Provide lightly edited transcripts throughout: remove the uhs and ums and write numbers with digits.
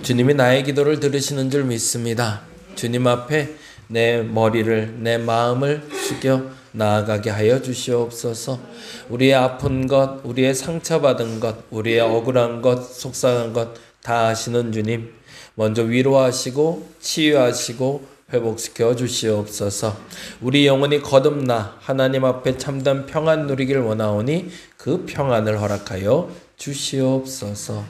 주님이 나의 기도를 들으시는 줄 믿습니다. 주님 앞에 내 머리를, 내 마음을 숙여 나아가게 하여 주시옵소서. 우리의 아픈 것, 우리의 상처받은 것, 우리의 억울한 것, 속상한 것 다 아시는 주님, 먼저 위로하시고 치유하시고 회복시켜 주시옵소서. 우리 영혼이 거듭나 하나님 앞에 참된 평안 누리길 원하오니 그 평안을 허락하여 주시옵소서.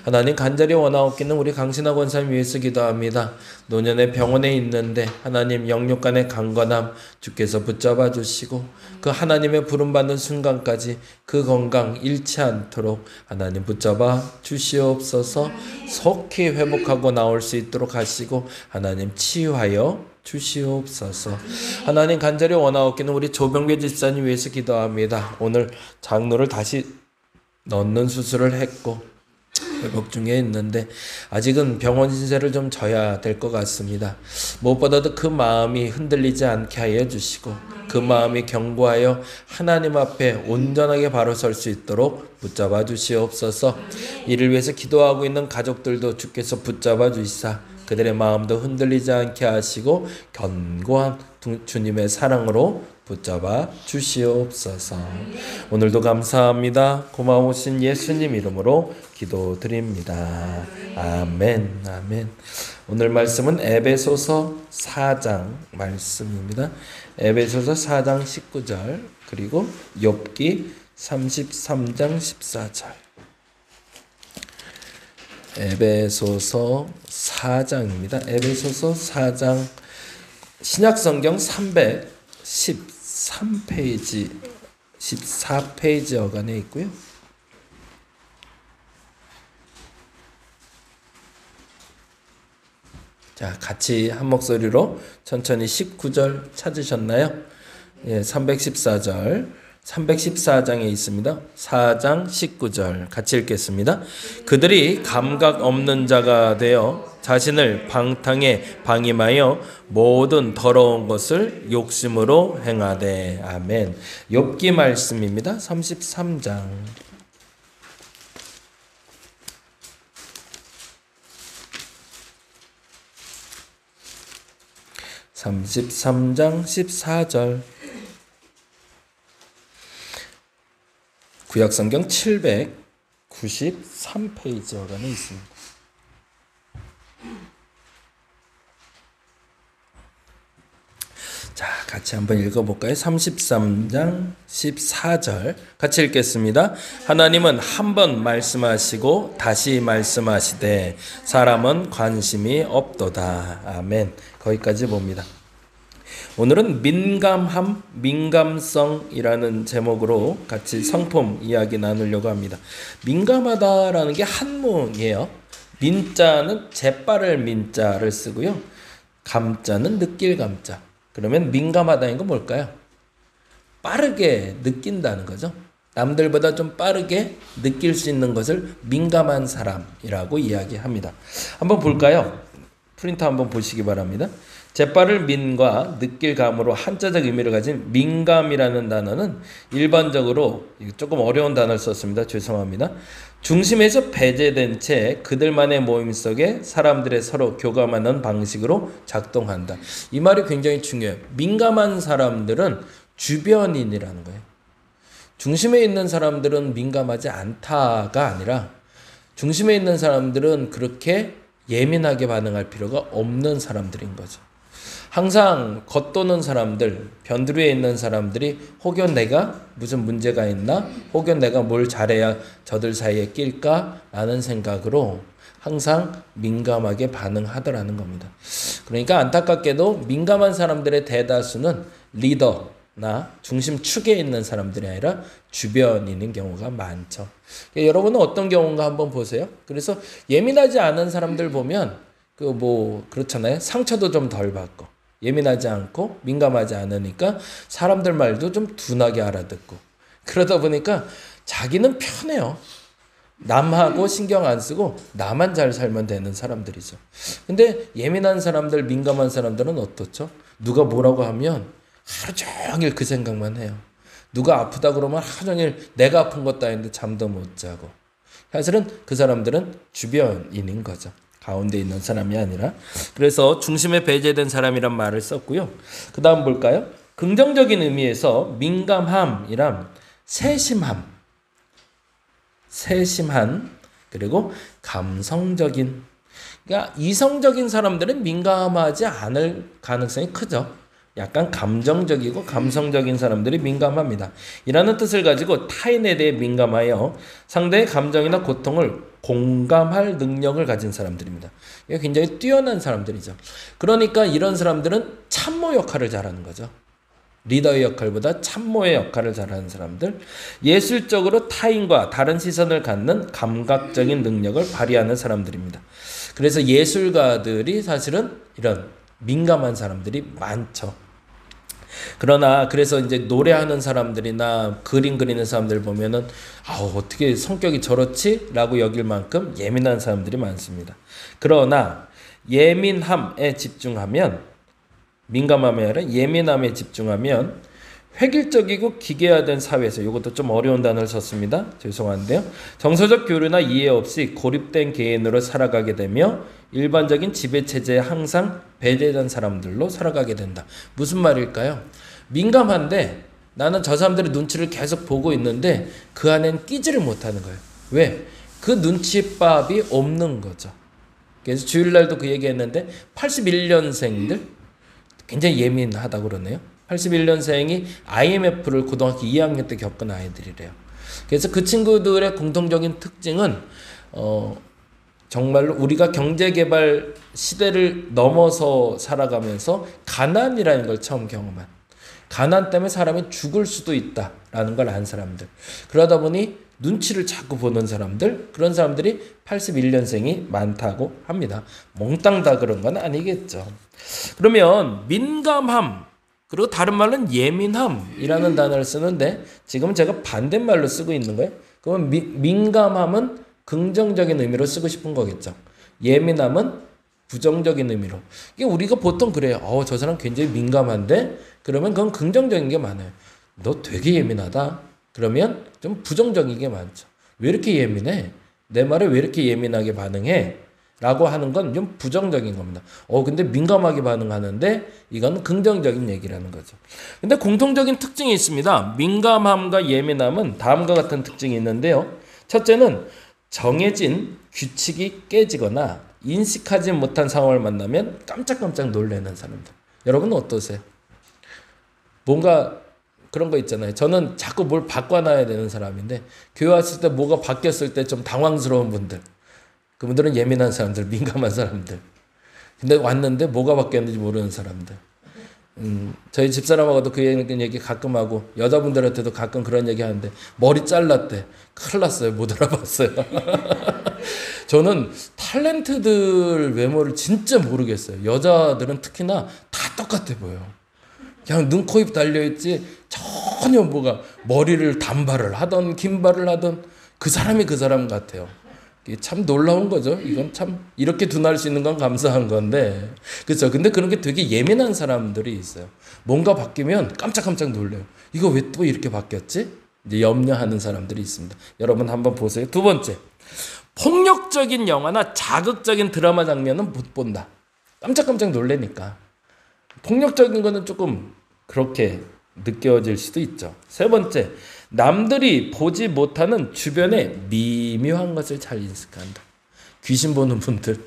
하나님, 간절히 원하옵기는 우리 강신하 권사님 위해서 기도합니다. 노년의 병원에 있는데 하나님 영육간의 강건함 주께서 붙잡아 주시고 그 하나님의 부름받는 순간까지 그 건강 잃지 않도록 하나님 붙잡아 주시옵소서. 속히 회복하고 나올 수 있도록 하시고 하나님 치유하여 주시옵소서. 하나님, 간절히 원하옵기는 우리 조병배 집사님 위해서 기도합니다. 오늘 장로를 다시 넣는 수술을 했고 회복 중에 있는데 아직은 병원 신세를 좀 져야 될 것 같습니다. 무엇보다도 그 마음이 흔들리지 않게 하여 주시고 그 마음이 견고하여 하나님 앞에 온전하게 바로 설 수 있도록 붙잡아 주시옵소서. 이를 위해서 기도하고 있는 가족들도 주께서 붙잡아 주시사 그들의 마음도 흔들리지 않게 하시고 견고한 주님의 사랑으로 붙잡아 주시옵소서. 오늘도 감사합니다. 고마우신 예수님 이름으로 기도드립니다. 아멘, 아멘. 오늘 말씀은 에베소서 4장 말씀입니다. 에베소서 4장 19절 그리고 욥기 33장 14절. 에베소서 4장입니다. 에베소서 4장 신약성경 313페이지 14페이지 어간에 있고요. 자, 같이 한 목소리로 천천히 19절 찾으셨나요? 예, 314장에 있습니다. 4장 19절 같이 읽겠습니다. 그들이 감각 없는 자가 되어 자신을 방탕에 방임하여 모든 더러운 것을 욕심으로 행하되. 아멘. 욥기 말씀입니다. 33장. (33장) 14절. 구약성경 793페이지 어간에 있습니다. 자, 같이 한번 읽어볼까요? 33장 14절 같이 읽겠습니다. 하나님은 한 번 말씀하시고 다시 말씀하시되 사람은 관심이 없도다. 아멘. 거기까지 봅니다. 오늘은 민감함, 민감성이라는 제목으로 같이 성품 이야기 나누려고 합니다. 민감하다라는 게 한문이에요. 민자는 재빠를 민자를 쓰고요. 감자는 느낄 감자. 그러면 민감하다는 건 뭘까요? 빠르게 느낀다는 거죠. 남들보다 좀 빠르게 느낄 수 있는 것을 민감한 사람이라고 이야기합니다. 한번 볼까요? 프린터 한번 보시기 바랍니다. 재빠를 민과 느낄 감으로 한자적 의미를 가진 민감이라는 단어는 일반적으로 조금 어려운 단어를 썼습니다. 죄송합니다. 중심에서 배제된 채 그들만의 모임 속에 사람들의 서로 교감하는 방식으로 작동한다. 이 말이 굉장히 중요해요. 민감한 사람들은 주변인이라는 거예요. 중심에 있는 사람들은 민감하지 않다가 아니라 중심에 있는 사람들은 그렇게 예민하게 반응할 필요가 없는 사람들인 거죠. 항상 겉도는 사람들, 변두리에 있는 사람들이 혹여 내가 무슨 문제가 있나? 혹여 내가 뭘 잘해야 저들 사이에 낄까? 라는 생각으로 항상 민감하게 반응하더라는 겁니다. 그러니까 안타깝게도 민감한 사람들의 대다수는 리더나 중심 축에 있는 사람들이 아니라 주변인인 경우가 많죠. 여러분은 어떤 경우인가 한번 보세요. 그래서 예민하지 않은 사람들 보면 그렇잖아요. 상처도 좀 덜 받고 예민하지 않고 민감하지 않으니까 사람들 말도 좀 둔하게 알아듣고 그러다 보니까 자기는 편해요. 남하고 신경 안 쓰고 나만 잘 살면 되는 사람들이죠. 근데 예민한 사람들, 민감한 사람들은 어떻죠? 누가 뭐라고 하면 하루 종일 그 생각만 해요. 누가 아프다 그러면 하루 종일 내가 아픈 것도 아닌데 잠도 못 자고. 사실은 그 사람들은 주변인인 거죠. 가운데 있는 사람이 아니라. 그래서 중심에 배제된 사람이란 말을 썼고요. 그 다음 볼까요? 긍정적인 의미에서 민감함이란 세심함, 세심한, 그리고 감성적인. 그러니까 이성적인 사람들은 민감하지 않을 가능성이 크죠. 약간 감정적이고 감성적인 사람들이 민감합니다. 이라는 뜻을 가지고 타인에 대해 민감하여 상대의 감정이나 고통을 공감할 능력을 가진 사람들입니다. 이게 굉장히 뛰어난 사람들이죠. 그러니까 이런 사람들은 참모 역할을 잘하는 거죠. 리더의 역할보다 참모의 역할을 잘하는 사람들, 예술적으로 타인과 다른 시선을 갖는 감각적인 능력을 발휘하는 사람들입니다. 그래서 예술가들이 사실은 이런 민감한 사람들이 많죠. 그러나 그래서 이제 노래하는 사람들이나 그림 그리는 사람들 보면은 어떻게 성격이 저렇지? 라고 여길 만큼 예민한 사람들이 많습니다. 그러나 예민함에 집중하면, 민감함이 아니라 예민함에 집중하면 획일적이고 기계화된 사회에서, 이것도 좀 어려운 단어를 썼습니다. 죄송한데요. 정서적 교류나 이해 없이 고립된 개인으로 살아가게 되며 일반적인 지배체제에 항상 배제된 사람들로 살아가게 된다. 무슨 말일까요? 민감한데 나는 저 사람들의 눈치를 계속 보고 있는데 그 안엔 끼지를 못하는 거예요. 왜? 그 눈치밥이 없는 거죠. 그래서 주일날도 그 얘기했는데 81년생들 굉장히 예민하다고 그러네요. 81년생이 IMF를 고등학교 2학년 때 겪은 아이들이래요. 그래서 그 친구들의 공통적인 특징은 정말로 우리가 경제개발 시대를 넘어서 살아가면서 가난이라는 걸 처음 경험한, 가난 때문에 사람이 죽을 수도 있다라는 걸 안 사람들, 그러다 보니 눈치를 자꾸 보는 사람들, 그런 사람들이 81년생이 많다고 합니다. 몽땅 다 그런 건 아니겠죠. 그러면 민감함, 그리고 다른 말은 예민함이라는 단어를 쓰는데 지금 제가 반대말로 쓰고 있는 거예요. 그러면 민감함은 긍정적인 의미로 쓰고 싶은 거겠죠. 예민함은 부정적인 의미로. 이게 우리가 보통 그래요. 저 사람 굉장히 민감한데? 그러면 그건 긍정적인 게 많아요. 너 되게 예민하다? 그러면 좀 부정적인 게 많죠. 왜 이렇게 예민해? 내 말에 왜 이렇게 예민하게 반응해? 라고 하는 건 좀 부정적인 겁니다. 근데 민감하게 반응하는데 이건 긍정적인 얘기라는 거죠. 근데 공통적인 특징이 있습니다. 민감함과 예민함은 다음과 같은 특징이 있는데요. 첫째는 정해진 규칙이 깨지거나 인식하지 못한 상황을 만나면 깜짝깜짝 놀라는 사람들. 여러분은 어떠세요? 뭔가 그런 거 있잖아요. 저는 자꾸 뭘 바꿔놔야 되는 사람인데 교회 왔을 때 뭐가 바뀌었을 때 좀 당황스러운 분들, 그분들은 예민한 사람들, 민감한 사람들. 근데 왔는데 뭐가 바뀌었는지 모르는 사람들. 저희 집사람하고도 그 얘기 가끔 하고 여자분들한테도 가끔 그런 얘기 하는데 머리 잘랐대. 큰일 났어요. 못 알아봤어요. 저는 탤런트들 외모를 진짜 모르겠어요. 여자들은 특히나 다 똑같아 보여. 그냥 눈, 코, 입 달려있지 전혀 뭐가 머리를 단발을 하던 긴발을 하던 그 사람이 그 사람 같아요. 이게 참 놀라운 거죠. 이건 참 이렇게 둔할 수 있는 건 감사한 건데, 그렇죠. 근데 그런 게 되게 예민한 사람들이 있어요. 뭔가 바뀌면 깜짝깜짝 놀래요. 이거 왜 또 이렇게 바뀌었지? 이제 염려하는 사람들이 있습니다. 여러분 한번 보세요. 두 번째, 폭력적인 영화나 자극적인 드라마 장면은 못 본다. 깜짝깜짝 놀래니까. 폭력적인 거는 조금 그렇게 느껴질 수도 있죠. 세 번째, 남들이 보지 못하는 주변의 미묘한 것을 잘 인식한다. 귀신 보는 분들.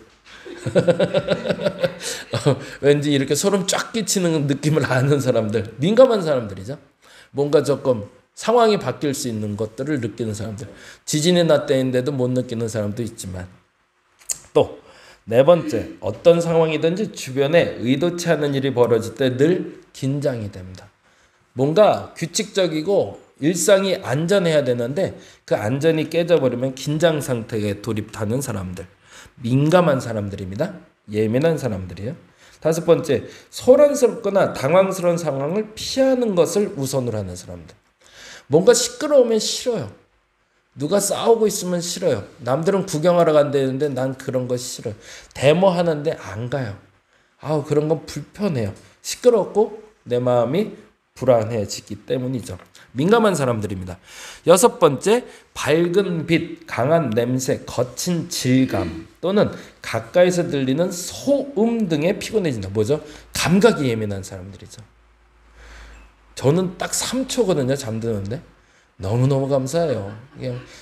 왠지 이렇게 소름 쫙 끼치는 느낌을 아는 사람들, 민감한 사람들이죠. 뭔가 조금 상황이 바뀔 수 있는 것들을 느끼는 사람들. 지진이 났다는데도 못 느끼는 사람도 있지만, 또 네 번째, 어떤 상황이든지 주변에 의도치 않은 일이 벌어질 때 늘 긴장이 됩니다. 뭔가 규칙적이고 일상이 안전해야 되는데 그 안전이 깨져버리면 긴장 상태에 돌입하는 사람들. 민감한 사람들입니다. 예민한 사람들이에요. 다섯 번째, 소란스럽거나 당황스러운 상황을 피하는 것을 우선으로 하는 사람들. 뭔가 시끄러우면 싫어요. 누가 싸우고 있으면 싫어요. 남들은 구경하러 간다는데 난 그런 거 싫어요. 데모하는데 안 가요. 그런 건 불편해요. 시끄럽고 내 마음이 불안해지기 때문이죠. 민감한 사람들입니다. 여섯 번째, 밝은 빛, 강한 냄새, 거친 질감 또는 가까이서 들리는 소음 등에 피곤해진다. 뭐죠? 감각이 예민한 사람들이죠. 저는 딱 3초거든요. 잠드는데. 너무너무 감사해요.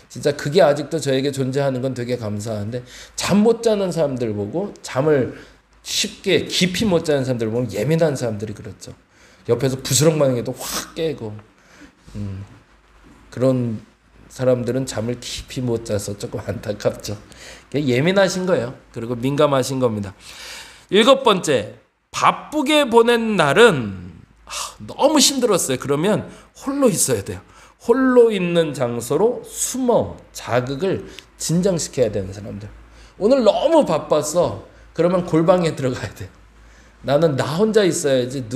진짜 그게 아직도 저에게 존재하는 건 되게 감사한데, 잠 못 자는 사람들 보고, 잠을 쉽게 깊이 못 자는 사람들 보면 예민한 사람들이 그렇죠. 옆에서 부스럭만 해도 확 깨고, 그런 사람들은 잠을 깊이 못 자서 조금 안타깝죠. 예민하신 거예요. 그리고 민감하신 겁니다. 일곱 번째, 바쁘게 보낸 날은 너무 힘들었어요. 그러면 홀로 있어야 돼요. 홀로 있는 장소로 숨어 자극을 진정시켜야 되는 사람들. 오늘 너무 바빴어. 그러면 골방에 들어가야 돼. 나는 나 혼자 있어야지.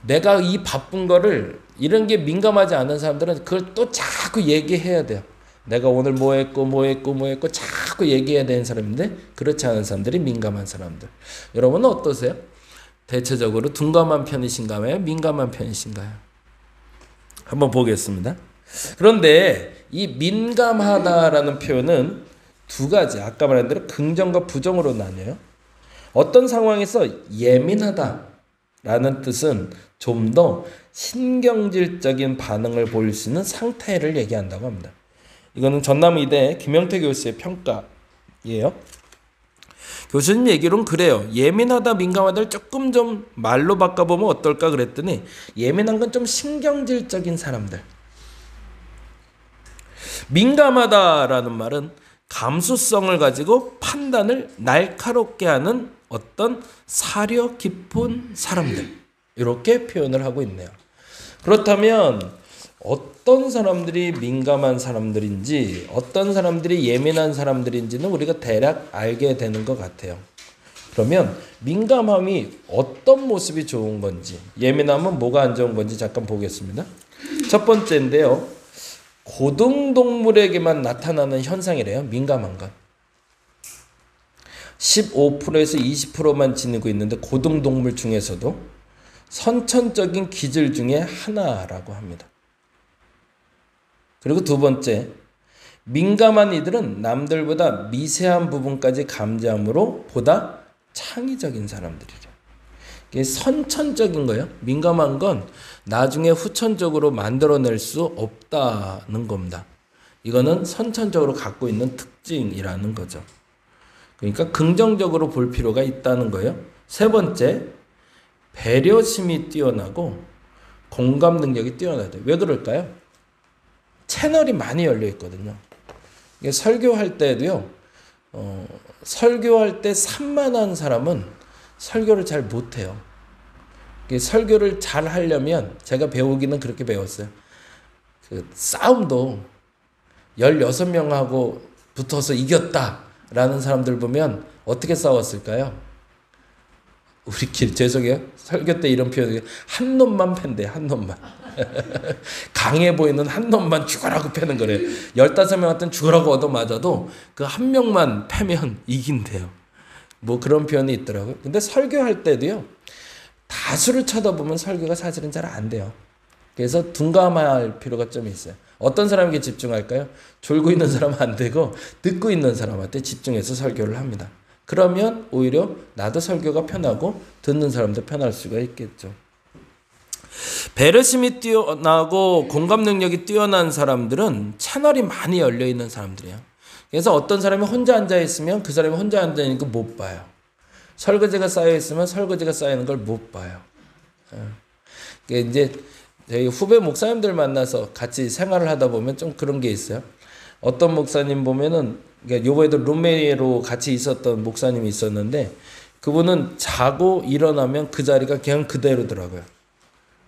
내가 이 바쁜 거를, 이런 게 민감하지 않은 사람들은 그걸 또 자꾸 얘기해야 돼요. 내가 오늘 뭐 했고 자꾸 얘기해야 되는 사람인데, 그렇지 않은 사람들이 민감한 사람들. 여러분은 어떠세요? 대체적으로 둔감한 편이신가요? 민감한 편이신가요? 한번 보겠습니다. 그런데 이 민감하다라는 표현은 두 가지, 아까 말한 대로 긍정과 부정으로 나뉘어요. 어떤 상황에서 예민하다라는 뜻은 좀 더 신경질적인 반응을 보일 수 있는 상태를 얘기한다고 합니다. 이거는 전남의대 김영태 교수의 평가예요. 교수님 얘기로는 그래요. 예민하다, 민감하다를 조금 좀 말로 바꿔보면 어떨까 그랬더니, 예민한 건 좀 신경질적인 사람들. 민감하다라는 말은 감수성을 가지고 판단을 날카롭게 하는 어떤 사려 깊은 사람들, 이렇게 표현을 하고 있네요. 그렇다면 어떤 사람들이 민감한 사람들인지, 어떤 사람들이 예민한 사람들인지는 우리가 대략 알게 되는 것 같아요. 그러면 민감함이 어떤 모습이 좋은 건지, 예민함은 뭐가 안 좋은 건지 잠깐 보겠습니다. 첫 번째인데요, 고등동물에게만 나타나는 현상이래요. 민감한 건 15%에서 20%만 지니고 있는데, 고등동물 중에서도 선천적인 기질 중에 하나라고 합니다. 그리고 두 번째, 민감한 이들은 남들보다 미세한 부분까지 감지함으로 보다 창의적인 사람들이죠. 이게 선천적인 거예요. 민감한 건 나중에 후천적으로 만들어낼 수 없다는 겁니다. 이거는 선천적으로 갖고 있는 특징이라는 거죠. 그러니까 긍정적으로 볼 필요가 있다는 거예요. 세 번째, 배려심이 뛰어나고 공감 능력이 뛰어나다. 왜 그럴까요? 채널이 많이 열려 있거든요. 이게 설교할 때도요, 설교할 때 산만한 사람은 설교를 잘 못해요. 설교를 잘 하려면, 제가 배우기는 그렇게 배웠어요. 싸움도 16명하고 붙어서 이겼다라는 사람들 보면 어떻게 싸웠을까요? 우리끼리, 죄송해요. 설교 때 이런 표현이, 한 놈만 팬대, 한 놈만. 강해 보이는 한 놈만 죽으라고 패는 거래요. 15명한테는 죽으라고 얻어맞아도 그 한 명만 패면 이긴대요. 뭐 그런 표현이 있더라고요. 근데 설교할 때도요, 다수를 쳐다보면 설교가 사실은 잘 안 돼요. 그래서 둔감할 필요가 좀 있어요. 어떤 사람에게 집중할까요? 졸고 있는 사람은 안 되고 듣고 있는 사람한테 집중해서 설교를 합니다. 그러면 오히려 나도 설교가 편하고 듣는 사람도 편할 수가 있겠죠. 배려심이 뛰어나고 공감 능력이 뛰어난 사람들은 채널이 많이 열려 있는 사람들이에요. 그래서 어떤 사람이 혼자 앉아 있으면 그 사람이 혼자 앉아 있는 거 못 봐요. 설거지가 쌓여 있으면 설거지가 쌓이는 걸 못 봐요. 이제 저희 후배 목사님들 만나서 같이 생활을 하다 보면 좀 그런 게 있어요. 어떤 목사님 보면은, 요번에도 룸메이로 같이 있었던 목사님이 있었는데, 그분은 자고 일어나면 그 자리가 그냥 그대로더라고요.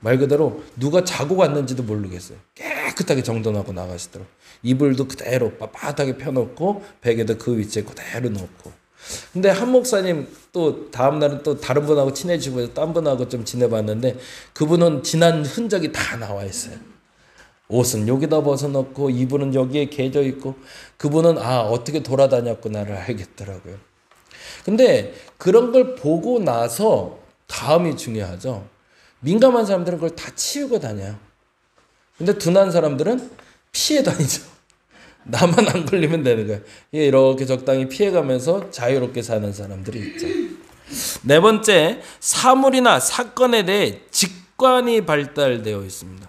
말 그대로 누가 자고 갔는지도 모르겠어요. 깨끗하게 정돈하고 나가시더라고요. 이불도 그대로 빳빳하게 펴놓고 베개도 그 위치에 그대로 놓고. 근데 한 목사님 또 다음날은 또 다른 분하고 친해지고 딴 분하고 좀 지내봤는데, 그분은 지난 흔적이 다 나와 있어요. 옷은 여기다 벗어놓고 이불은 여기에 개져 있고, 그분은 어떻게 돌아다녔구나를 알겠더라고요. 근데 그런 걸 보고 나서 다음이 중요하죠. 민감한 사람들은 그걸 다 치우고 다녀요. 근데 둔한 사람들은 피해 다니죠. 나만 안 걸리면 되는 거예요. 이렇게 적당히 피해가면서 자유롭게 사는 사람들이 있죠. 네 번째, 사물이나 사건에 대해 직관이 발달되어 있습니다.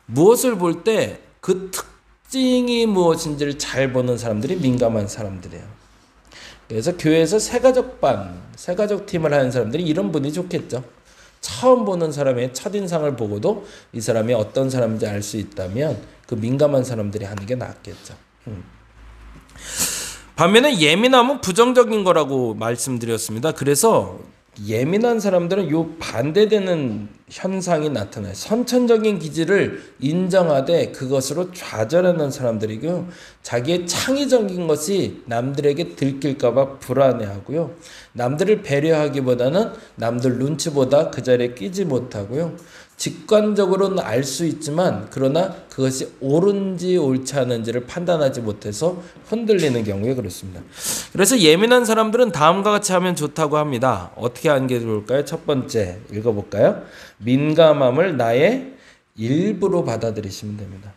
무엇을 볼 때 그 특징이 무엇인지를 잘 보는 사람들이 민감한 사람들이에요. 그래서 교회에서 세가족 팀을 하는 사람들이 이런 분이 좋겠죠. 처음 보는 사람의 첫인상을 보고도 이 사람이 어떤 사람인지 알 수 있다면 그 민감한 사람들이 하는 게 낫겠죠. 반면에 예민함은 부정적인 거라고 말씀드렸습니다. 그래서 예민한 사람들은 요 반대되는 현상이 나타나요. 선천적인 기질을 인정하되 그것으로 좌절하는 사람들이고요. 자기의 창의적인 것이 남들에게 들킬까봐 불안해하고요. 남들을 배려하기보다는 남들 눈치보다 그 자리에 끼지 못하고요. 직관적으로는 알 수 있지만 그러나 그것이 옳은지 옳지 않은지를 판단하지 못해서 흔들리는 경우에 그렇습니다. 그래서 예민한 사람들은 다음과 같이 하면 좋다고 합니다. 어떻게 하는 게 좋을까요? 첫 번째 읽어볼까요? 민감함을 나의 일부로 받아들이시면 됩니다.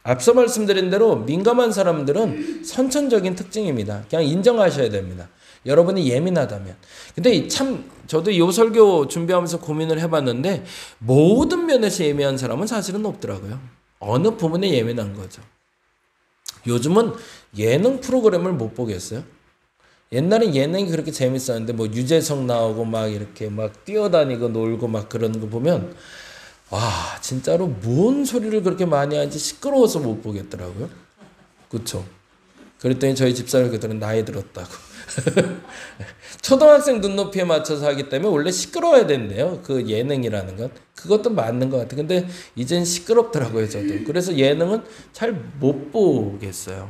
앞서 말씀드린 대로 민감한 사람들은 선천적인 특징입니다. 그냥 인정하셔야 됩니다. 여러분이 예민하다면. 근데 참 저도 이 설교 준비하면서 고민을 해봤는데 모든 면에서 예민한 사람은 사실은 없더라고요. 어느 부분에 예민한 거죠. 요즘은 예능 프로그램을 못 보겠어요. 옛날엔 예능이 그렇게 재밌었는데 뭐 유재석 나오고 막 이렇게 막 뛰어다니고 놀고 막 그런 거 보면 와 진짜로 뭔 소리를 그렇게 많이 하는지 시끄러워서 못 보겠더라고요. 그렇죠? 그랬더니 저희 집사람들은 나이 들었다고. 초등학생 눈높이에 맞춰서 하기 때문에 원래 시끄러워야 된대요. 그 예능이라는 건. 그것도 맞는 것 같아요. 근데 이젠 시끄럽더라고요, 저도. 그래서 예능은 잘 못 보겠어요.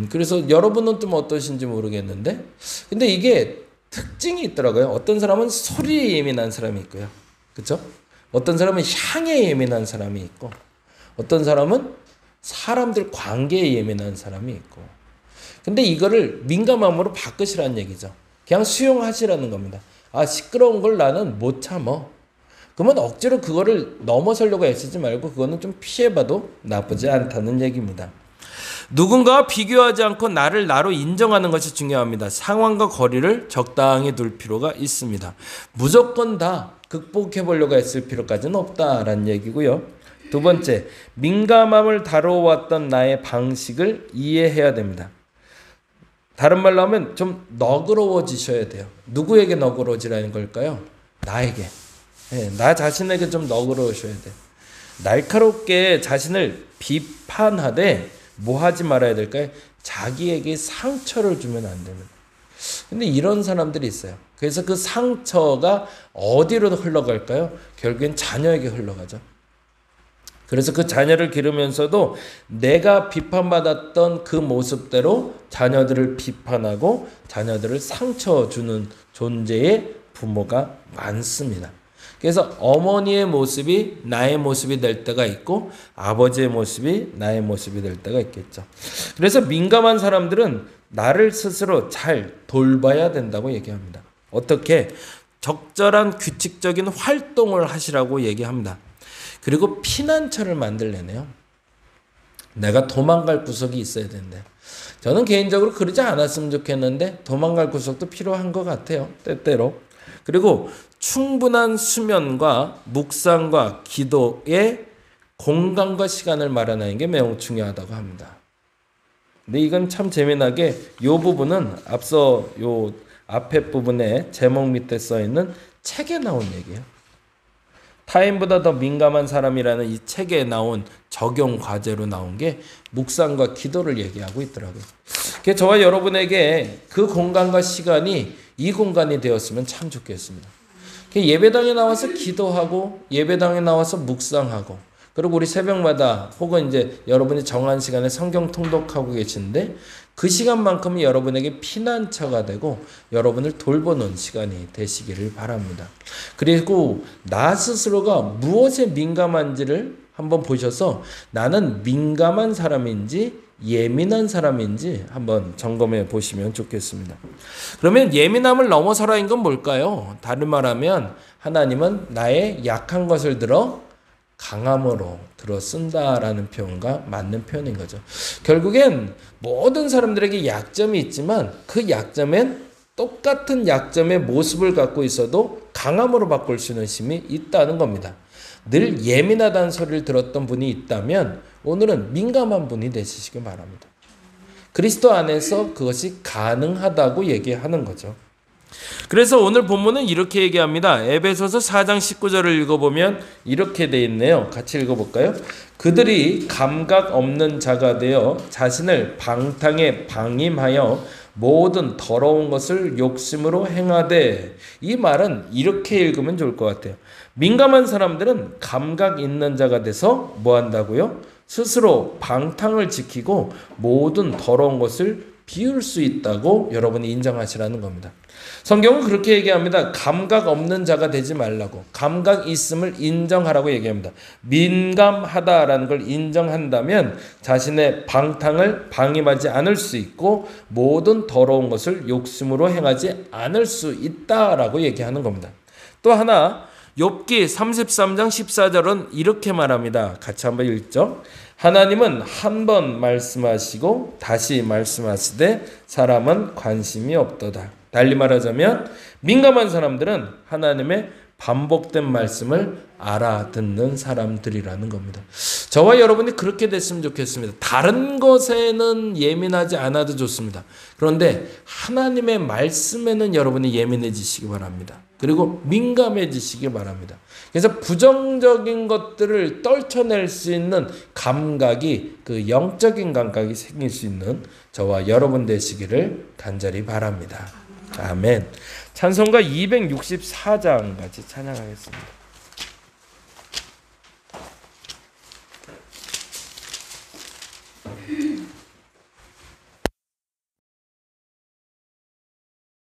그래서 여러분은 좀 어떠신지 모르겠는데. 근데 이게 특징이 있더라고요. 어떤 사람은 소리에 예민한 사람이 있고요. 그쵸? 어떤 사람은 향에 예민한 사람이 있고, 어떤 사람은 사람들 관계에 예민한 사람이 있고. 근데 이거를 민감함으로 바꾸시라는 얘기죠. 그냥 수용하시라는 겁니다. 아, 시끄러운 걸 나는 못 참어. 그러면 억지로 그거를 넘어서려고 애쓰지 말고 그거는 좀 피해봐도 나쁘지 않다는 얘기입니다. 누군가와 비교하지 않고 나를 나로 인정하는 것이 중요합니다. 상황과 거리를 적당히 둘 필요가 있습니다. 무조건 다 극복해 보려고 애쓸 필요까지는 없다라는 얘기고요. 두 번째, 민감함을 다뤄왔던 나의 방식을 이해해야 됩니다. 다른 말로 하면 좀 너그러워지셔야 돼요. 누구에게 너그러워지라는 걸까요? 나에게. 네, 나 자신에게 좀 너그러우셔야 돼요. 날카롭게 자신을 비판하되 뭐 하지 말아야 될까요? 자기에게 상처를 주면 안 됩니다. 근데 이런 사람들이 있어요. 그래서 그 상처가 어디로 흘러갈까요? 결국엔 자녀에게 흘러가죠. 그래서 그 자녀를 기르면서도 내가 비판받았던 그 모습대로 자녀들을 비판하고 자녀들을 상처 주는 존재의 부모가 많습니다. 그래서 어머니의 모습이 나의 모습이 될 때가 있고 아버지의 모습이 나의 모습이 될 때가 있겠죠. 그래서 민감한 사람들은 나를 스스로 잘 돌봐야 된다고 얘기합니다. 어떻게? 적절한 규칙적인 활동을 하시라고 얘기합니다. 그리고 피난처를 만들래네요. 내가 도망갈 구석이 있어야 된대. 저는 개인적으로 그러지 않았으면 좋겠는데 도망갈 구석도 필요한 것 같아요. 때때로. 그리고 충분한 수면과 묵상과 기도의 공간과 시간을 마련하는 게 매우 중요하다고 합니다. 근데 이건 참 재미나게 이 부분은 앞서 요 앞에 부분에 제목 밑에 써 있는 책에 나온 얘기예요. 타인보다 더 민감한 사람이라는 이 책에 나온 적용 과제로 나온 게 묵상과 기도를 얘기하고 있더라고요. 그래서 저와 여러분에게 그 공간과 시간이 이 공간이 되었으면 참 좋겠습니다. 예배당에 나와서 기도하고 예배당에 나와서 묵상하고 그리고 우리 새벽마다 혹은 이제 여러분이 정한 시간에 성경 통독하고 계신데 그 시간만큼은 여러분에게 피난처가 되고 여러분을 돌보는 시간이 되시기를 바랍니다. 그리고 나 스스로가 무엇에 민감한지를 한번 보셔서 나는 민감한 사람인지 예민한 사람인지 한번 점검해 보시면 좋겠습니다. 그러면 예민함을 넘어서라인 건 뭘까요? 다른 말하면 하나님은 나의 약한 것을 들어 강함으로 들어 쓴다라는 표현과 맞는 표현인 거죠. 결국엔 모든 사람들에게 약점이 있지만 그 약점엔 똑같은 약점의 모습을 갖고 있어도 강함으로 바꿀 수 있는 힘이 있다는 겁니다. 늘 예민하다는 소리를 들었던 분이 있다면 오늘은 민감한 분이 되시기 바랍니다. 그리스도 안에서 그것이 가능하다고 얘기하는 거죠. 그래서 오늘 본문은 이렇게 얘기합니다. 에베소서 4장 19절을 읽어보면 이렇게 돼 있네요. 같이 읽어볼까요? 그들이 감각 없는 자가 되어 자신을 방탕에 방임하여 모든 더러운 것을 욕심으로 행하되, 이 말은 이렇게 읽으면 좋을 것 같아요. 민감한 사람들은 감각 있는 자가 돼서 뭐 한다고요? 스스로 방탕을 지키고 모든 더러운 것을 비울 수 있다고 여러분이 인정하시라는 겁니다. 성경은 그렇게 얘기합니다. 감각 없는 자가 되지 말라고. 감각 있음을 인정하라고 얘기합니다. 민감하다라는 걸 인정한다면 자신의 방탕을 방임하지 않을 수 있고 모든 더러운 것을 욕심으로 행하지 않을 수 있다라고 얘기하는 겁니다. 또 하나, 욥기 33장 14절은 이렇게 말합니다. 같이 한번 읽죠. 하나님은 한 번 말씀하시고 다시 말씀하시되 사람은 관심이 없도다. 달리 말하자면 민감한 사람들은 하나님의 반복된 말씀을 알아듣는 사람들이라는 겁니다. 저와 여러분이 그렇게 됐으면 좋겠습니다. 다른 것에는 예민하지 않아도 좋습니다. 그런데 하나님의 말씀에는 여러분이 예민해지시기 바랍니다. 그리고 민감해지시기 바랍니다. 그래서 부정적인 것들을 떨쳐낼 수 있는 감각이, 그 영적인 감각이 생길 수 있는 저와 여러분 되시기를 간절히 바랍니다. 아멘. 찬송가 264장 같이 찬양하겠습니다.